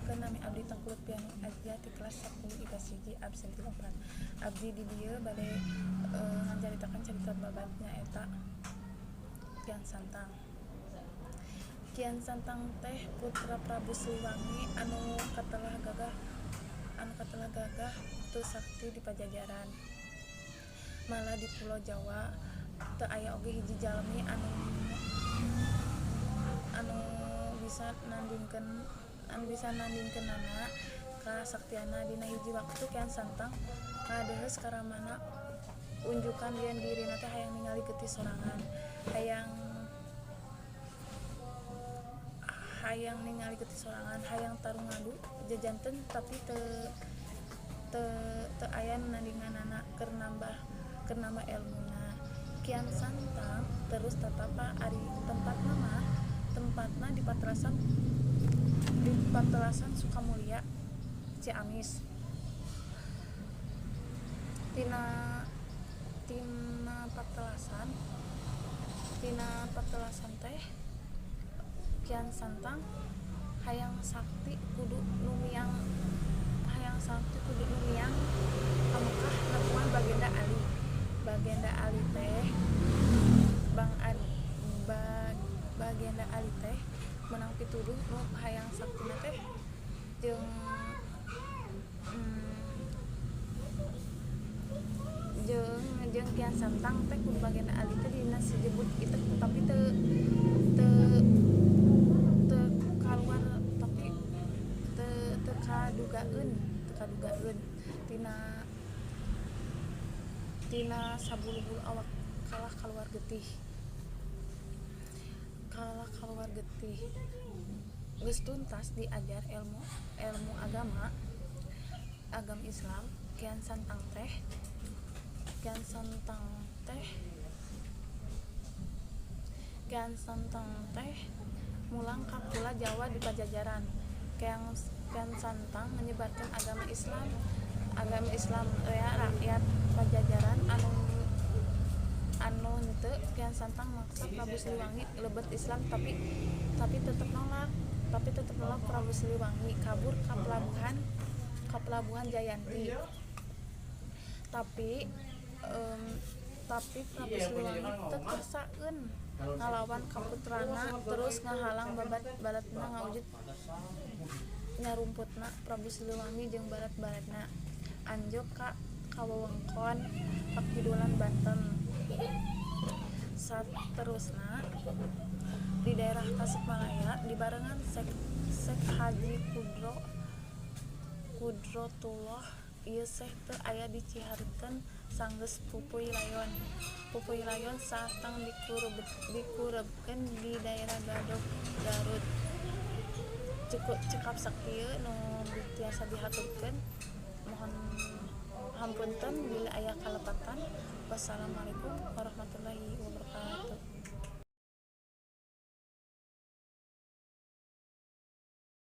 Nyumpulkeun nami abdi Tengku Lutfiani Adja ti kelas 10 IPS 1 absen 4. Abdi di dieu bade ngacaritakeun carita babat nyaeta Kian Santang. Kian Santang teh putra Prabu Siliwangi anu katelah gagah teu sakti di Pajajaran. Malah di Pulau Jawa teu aya oge hiji jalmi anu bisa nandingkeunana kasaktianna. Dina hiji waktu Kian Santang kadehes karamana unjukan yen dirina teh hayang ningali getih sorangan, hayang tarung ngadu jajanten tapi teu aya nandinganana keur nambah elmuna. Kian Santang terus tatapa ari tempatna di Patrasan Sukamulya Ciamis. Tina Patrasan teh Kian Santang hayang sakti kudu numiang pamukah nepuan Bagenda Ali teh Bagenda Ali teh menang pituduh nu hayang saktina teh jeung Kian Santang teh kudu Bagenda Ali teh dina disebut kitu tapi teu kaluar tapi teu kadugaeun tina sabulu-bulu awak kalah kaluar getih. Geus tuntas diajar ilmu agama Islam. Kian Santang teh mulang ka Pulau Jawa di Pajajaran. Kian Santang menyebarkan agama Islam ya rakyat Pajajaran anu henteu. Kian Santang maksa Prabu Siliwangi lebet Islam tapi tetep nolak Prabu Siliwangi kabur ka pelabuhan Jayanti. Tapi Prabu Siliwangi teu kersaeun ngalawan kaputrana terus ngahalang baratna ngawujud nyarumputna Prabu Siliwangi jeung barat-baratna anjog ka wewengkon Pakidulan Banten. Saterusna di daerah Tasikmalaya dibarengan Syekh Haji Kudrotullah ieu Syekh teu aya di Cihareukeun sanggeus Pupuy Layon satang dikurebkeun di daerah Gadog Garut. Cekap sakieu nu tiasa dihaturkeun. Mohon hampunten bila aya kalepatan. Wassalamualaikum warahmatullahi wabarakatuh.